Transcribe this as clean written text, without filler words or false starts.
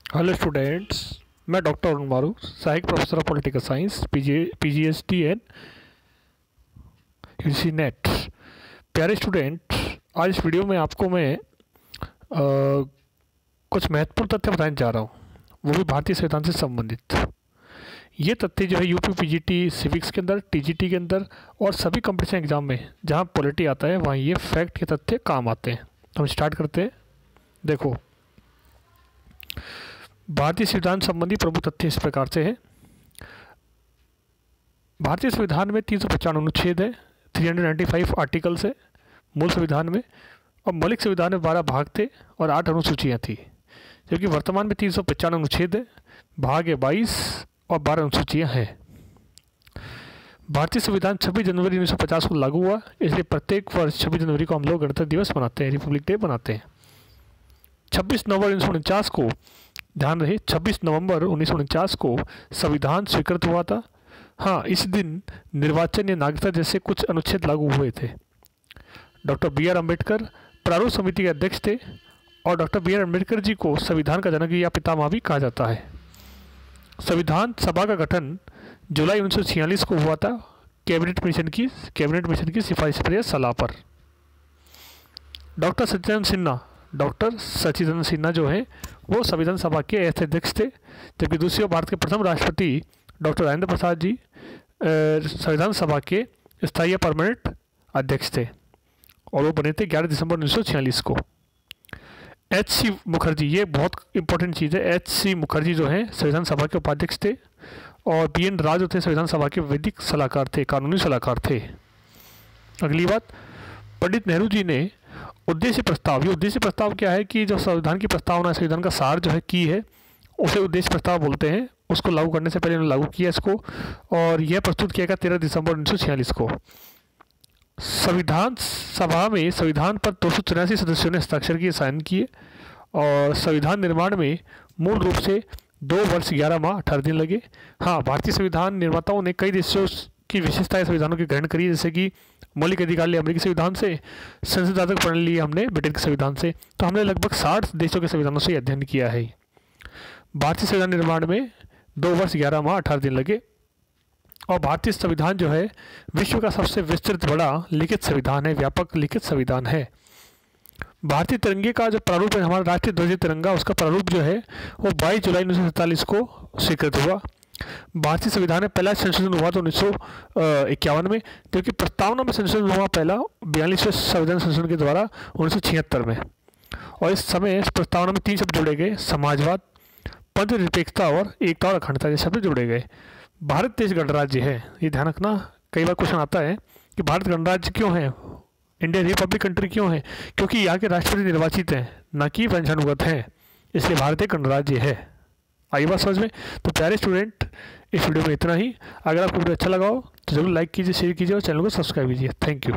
Hello students, मैं doctor Arun मारू, सहायक professor of political science, PGST and UGC net. प्यारे स्टूडेंट, आज इस वीडियो में आपको मैं कुछ महत्वपूर्ण तथ्य बताने जा रहा हूँ, वो भी भारतीय संविधान से संबंधित। ये तथ्य जो है यूपी PGT सिविक्स के अंदर, TGT के अंदर और सभी कंपटीशन एग्जाम में जहाँ पॉलिटी आता है वहाँ ये फैक्ट के तथ्य काम आते हैं। तो हम स्टार्ट करते हैं। देखो, भारतीय संविधान संबंधी प्रमुख तथ्य इस प्रकार से है। भारतीय संविधान में 395 अनुच्छेद है, 395 आर्टिकल्स है मूल संविधान में, और मौलिक संविधान में 12 भाग थे और 8 अनुसूचियाँ थी, जबकि वर्तमान में 395 अनुच्छेद है, भाग है 22 और 12 अनुसूचियाँ हैं। भारतीय संविधान 26 जनवरी 1950 को लागू हुआ, इसलिए प्रत्येक वर्ष 26 जनवरी को हम लोग गणतंत्र दिवस मनाते हैं, रिपब्लिक डे मनाते हैं। 26 नवंबर 1949 को, ध्यान रहे, 26 नवंबर 1949 को संविधान स्वीकृत हुआ था। हाँ, इस दिन निर्वाचन या नागरिकता जैसे कुछ अनुच्छेद लागू हुए थे। डॉक्टर BR अम्बेडकर प्रारूप समिति के अध्यक्ष थे और डॉक्टर BR अम्बेडकर जी को संविधान का जनक या पितामह भी कहा जाता है। संविधान सभा का गठन जुलाई 1946 को हुआ था, कैबिनेट मिशन की सिफारिश पर या सलाह पर। डॉक्टर सच्चिदानंद सिन्हा जो है वो संविधान सभा के अध्यक्ष थे, जबकि दूसरी ओर भारत के प्रथम राष्ट्रपति डॉक्टर राजेंद्र प्रसाद जी संविधान सभा के स्थायी परमानेंट अध्यक्ष थे और वो बने थे 11 दिसंबर 1946 को। HC मुखर्जी, ये बहुत इंपॉर्टेंट चीज़ है, HC मुखर्जी जो है संविधान सभा के उपाध्यक्ष थे और BN राव जो थे संविधान सभा के वैदिक सलाहकार थे, कानूनी सलाहकार थे। अगली बात, पंडित नेहरू जी ने उद्देश्य प्रस्ताव क्या है कि जो संविधान की प्रस्तावना, संविधान का सार जो है की है, उसे उद्देश्य प्रस्ताव बोलते हैं। उसको लागू करने से पहले उन्होंने लागू किया इसको, और यह प्रस्तुत किया गया 13 दिसंबर 1946 को। संविधान सभा में संविधान पर 284 सदस्यों ने हस्ताक्षर किए, साइन किए, और संविधान निर्माण में मूल रूप से 2 वर्ष 11 माह 18 दिन लगे। हाँ, भारतीय संविधान निर्माताओं ने कई देशों की विशेषताएं संविधानों की ग्रहण करी, जैसे कि मौलिक अधिकार लिए अमेरिकी संविधान से, संसदीय प्रणाली लिए हमने ब्रिटेन के संविधान से। तो हमने लगभग 60 देशों के संविधानों से अध्ययन किया है। भारतीय संविधान निर्माण में 2 वर्ष 11 माह 18 दिन लगे, और भारतीय संविधान जो है विश्व का सबसे विस्तृत बड़ा लिखित संविधान है, व्यापक लिखित संविधान है। भारतीय तिरंगे का जो प्रारूप है, हमारा राष्ट्रीय ध्वज तिरंगा, उसका प्रारूप जो है वो 22 जुलाई 1947 को स्वीकृत हुआ। भारतीय संविधान में पहला संशोधन हुआ तो 1951 में, जबकि प्रस्तावना में संशोधन हुआ पहला 42वें संविधान संशोधन के द्वारा 1976 में। और इस समय इस प्रस्तावना में 3 शब्द जोड़े गए, समाजवाद, पंथ निरपेक्षता और एकता और अखंडता जैसे शब्द जोड़े गए। भारत देश गणराज्य है, ये ध्यान रखना, कई बार क्वेश्चन आता है कि भारत गणराज्य क्यों है, इंडियन रिपब्लिक कंट्री क्यों है, क्योंकि यहाँ के राष्ट्रपति निर्वाचित हैं, न कि वंशानुगत हैं, इसलिए भारत एक गणराज्य है। आई बात समझ में? तो प्यारे स्टूडेंट, इस वीडियो में इतना ही। अगर आपको वीडियो अच्छा लगा हो तो जरूर लाइक कीजिए, शेयर कीजिए और चैनल को सब्सक्राइब कीजिए। Thank you.